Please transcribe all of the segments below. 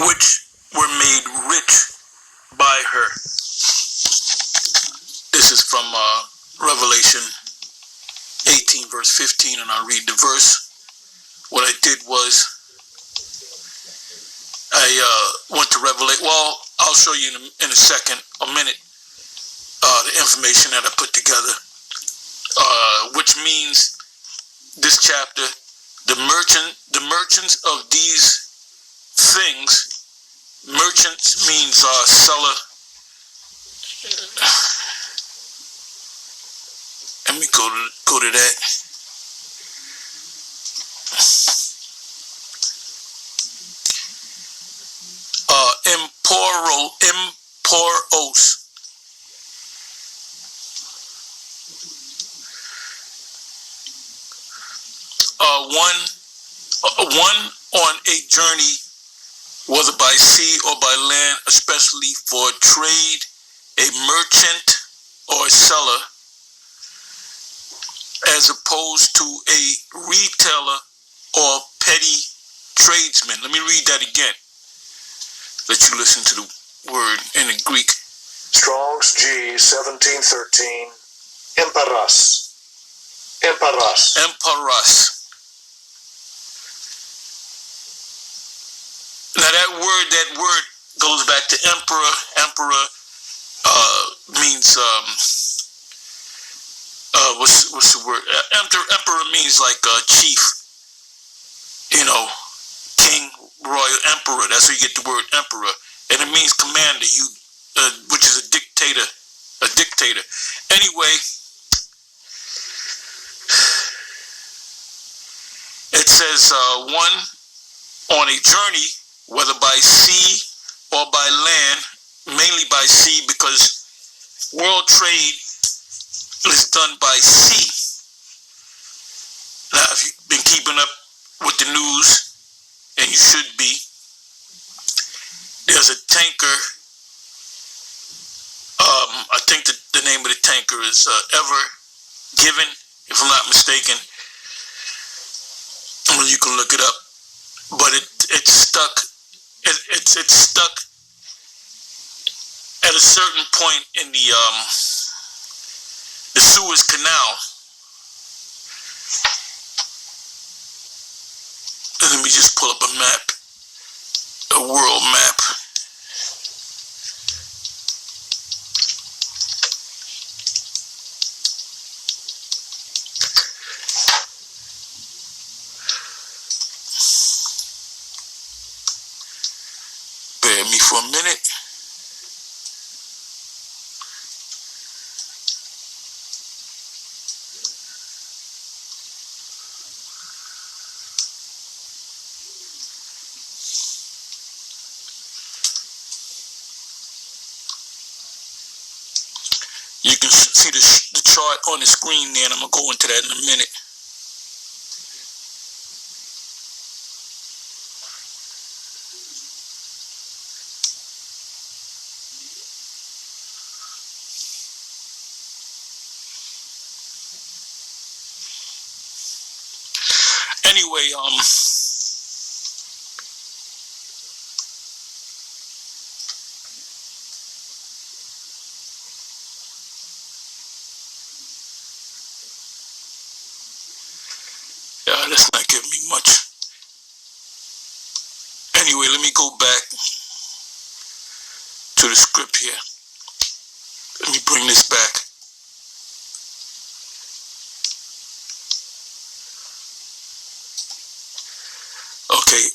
which were made rich by her. This is from Revelation 18 verse 15, and I'll read the verse. What I did was I went to Revelation. Well, I'll show you in a minute, the information that I put together, which means this chapter, the merchants of these things. Merchants means seller. Let me go to that. Emporos. One on a journey, whether by sea or by land, especially for trade, a merchant or a seller, as opposed to a retailer or petty tradesman. Let me read that again. Let you listen to the word in the Greek. Strong's G 1713. Emperas. Emperas. Emperas. Now that word goes back to emperor. Emperor means what's the word? Emperor means like chief. King, royal, emperor. That's where you get the word emperor, and it means commander. Which is a dictator. A dictator. Anyway, it says one on a journey, whether by sea or by land, mainly by sea, because world trade is done by sea. Now, if you've been keeping up with the news, and you should be, there's a tanker. I think the name of the tanker is Ever Given, if I'm not mistaken. Well, you can look it up. But it's stuck. It's stuck at a certain point in the Suez Canal. Let me just pull up a map, a world map. Bear me for a minute. You can see the chart on the screen there, and I'm going to go into that in a minute. Anyway, that's not giving me much. Anyway, let me go back to the script here. Let me bring this back. Okay,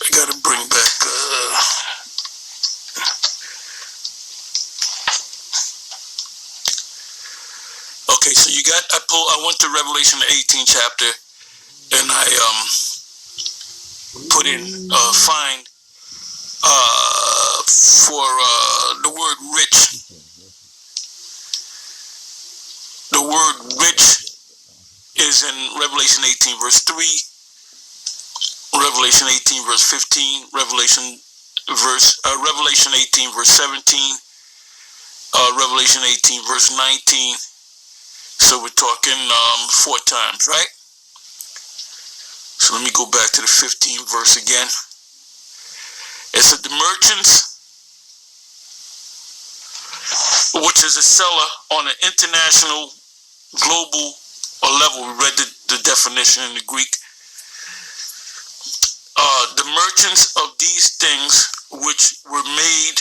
I gotta bring back, okay, so I went to Revelation 18 chapter, and I, put in, find, for, the word rich. The word rich is in Revelation 18 verse 3, Revelation 18 verse 15, Revelation 18 verse 17, Revelation 18 verse 19. So we're talking 4 times, right? So let me go back to the 15 verse again. It said the merchants, which is a seller on an international, global level. We read the definition in the Greek. The merchants of these things which were made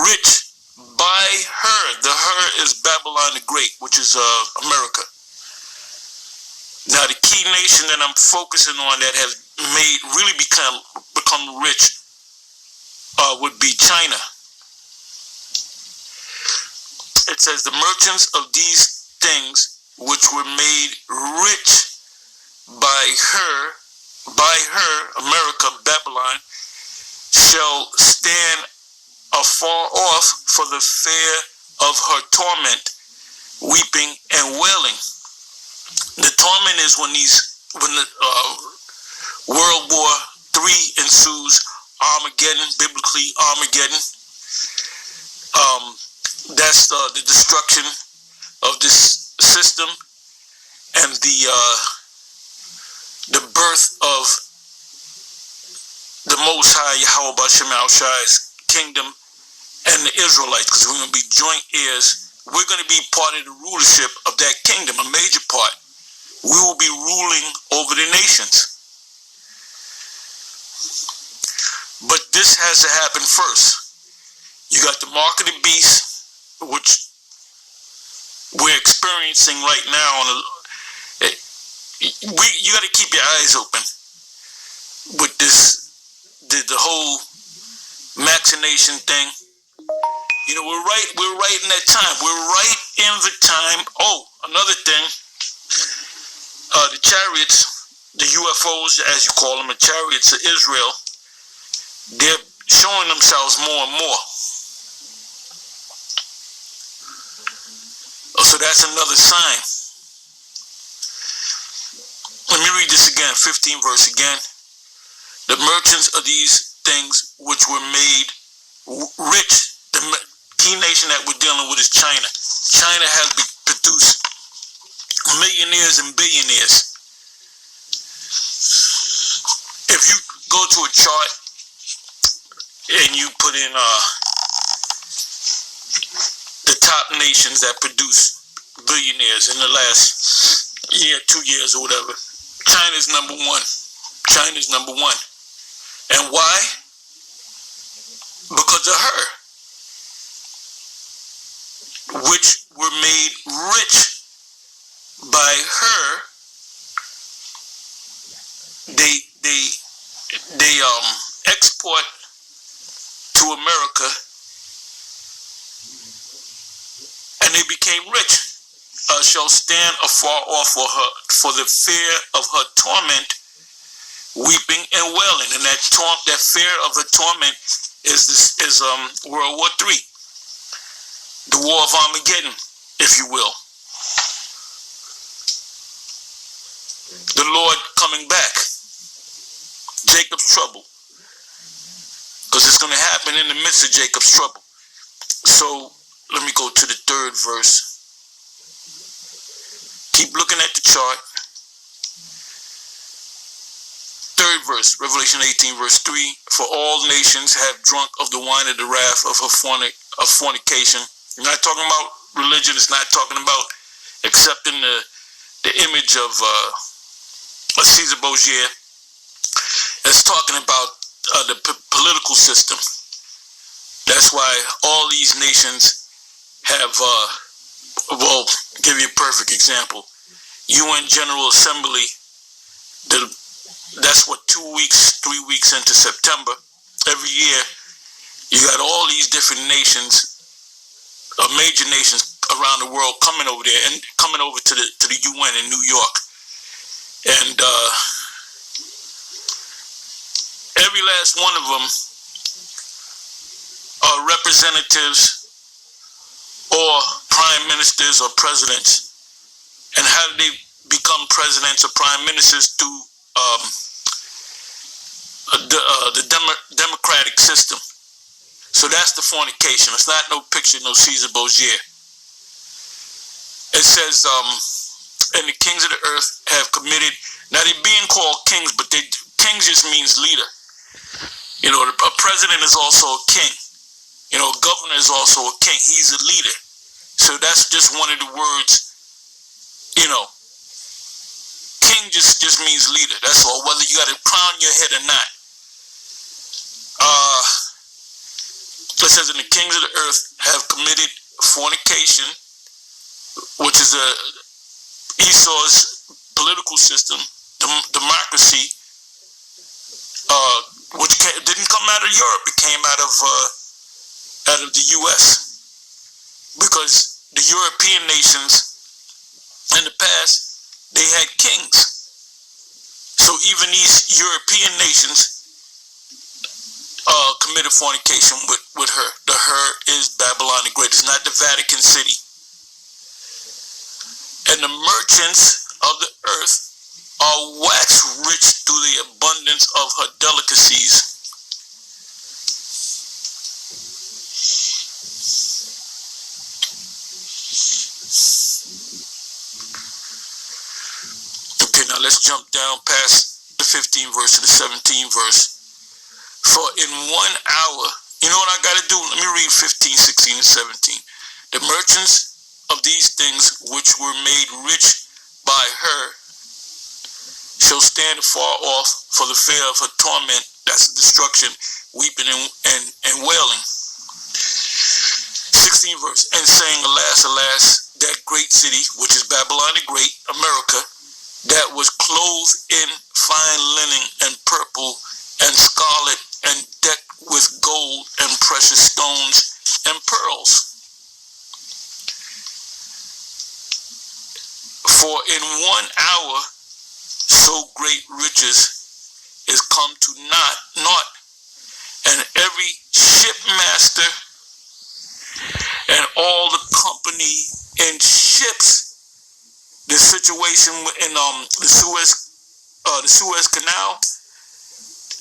rich by her. The her is Babylon the Great, which is America. Now the key nation that I'm focusing on that has really become rich would be China. It says the merchants of these things which were made rich by her, America, Babylon, shall stand afar off for the fear of her torment, weeping and wailing. The torment is when the World War III ensues, Armageddon, biblically Armageddon. That's the destruction of this system and the birth of the Most High Yahweh B'Shem Al-Shai's kingdom and the Israelites, because we're going to be joint heirs. We're going to be part of the rulership of that kingdom, a major part. We will be ruling over the nations. But this has to happen first. You got the mark of the beast, which we're experiencing right now. You got to keep your eyes open with the whole vaccination thing. You know, we're right in that time. We're right in the time. Oh, another thing, the chariots, the UFOs, as you call them, the chariots of Israel, they're showing themselves more and more. So that's another sign. Let me read this again, 15 verse again. The merchants of these things which were made rich, the key nation that we're dealing with is China. China has produced millionaires and billionaires. If you go to a chart and you put in the top nations that produce billionaires in the last year, 2 years or whatever, China's number one. China's number one. And why? Because of her, which were made rich by her. They export to America, and they became rich. Shall stand afar off for the fear of her torment, weeping and wailing. And that fear of the torment is World War III, the War of Armageddon, if you will. The Lord coming back, Jacob's trouble, because it's going to happen in the midst of Jacob's trouble. So let me go to the 3rd verse. Keep looking at the chart. 3rd verse, Revelation 18, verse 3. For all nations have drunk of the wine of the wrath of her fornication. You're not talking about religion. It's not talking about accepting the image of Caesar Borgia. It's talking about the political system. That's why all these nations have, give you a perfect example. UN General Assembly, that's what, 2 weeks, 3 weeks into September. Every year, you got all these different nations, major nations around the world coming over there and coming over to the UN in New York. And every last one of them are representatives or prime ministers or presidents. And how do they become presidents or prime ministers? Through the democratic system. So that's the fornication. It's not no picture, no Caesar Borgia. It says, and the kings of the earth have committed. Now they're being called kings, but kings just means leader. You know, a president is also a king. You know, a governor is also a king. He's a leader. So that's just one of the words, you know. King just means leader. That's all. Whether you got a crown on your head or not. It says, and the kings of the earth have committed fornication, which is Esau's political system, democracy, which didn't come out of Europe. It came out of the U.S. because the European nations in the past, they had kings. So even these European nations committed fornication with her. The her is Babylon the Great. It's not the Vatican City. And the merchants of the earth are waxed rich through the abundance of her delicacies. Okay, now let's jump down past the 15th verse to the 17th verse. For in 1 hour, you know what I got to do? Let me read 15, 16, and 17. The merchants of these things which were made rich by her shall stand afar off for the fear of her torment, that's destruction, weeping and wailing. 16th verse, and saying, alas, alas, that great city, which is Babylon the Great, America, that was clothed in fine linen and purple and scarlet and decked with gold and precious stones and pearls. For in 1 hour so great riches is come to naught, and every shipmaster and all the company in ships, the situation in the Suez Canal,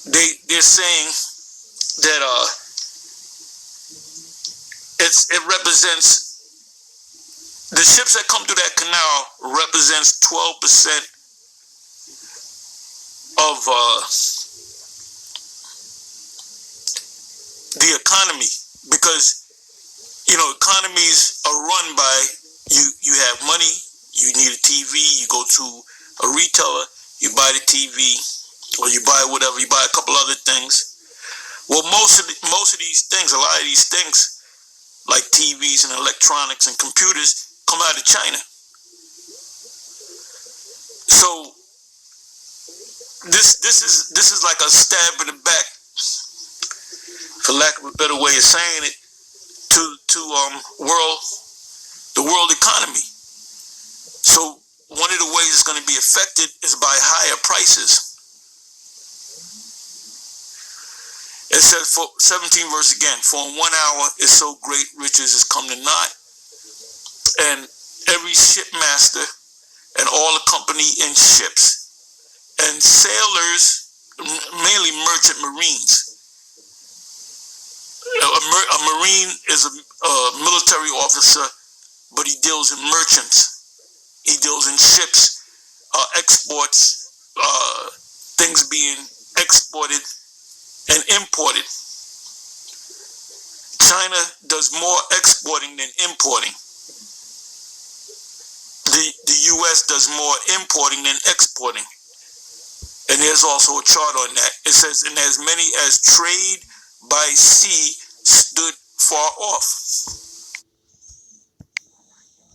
they're saying that it represents, the ships that come through that canal represents 12% of the economy, because you know economies are run by you have money, you need a TV, you go to a retailer, you buy the TV, or you buy whatever, you buy a couple other things. Well, most of these things, a lot of these things, like TVs and electronics and computers, come out of China. So this is like a stab in the back, for lack of a better way of saying it, to the world economy. So one of the ways it's going to be affected is by higher prices. It says, for 17 verse again, for in 1 hour is so great riches is come to naught, and every shipmaster and all the company in ships and sailors, mainly merchant marines. A marine is a military officer, but he deals in merchants. He deals in ships, exports, things being exported and imported. China does more exporting than importing. The U.S. does more importing than exporting. And there's also a chart on that. It says, and as many as trade by sea stood far off.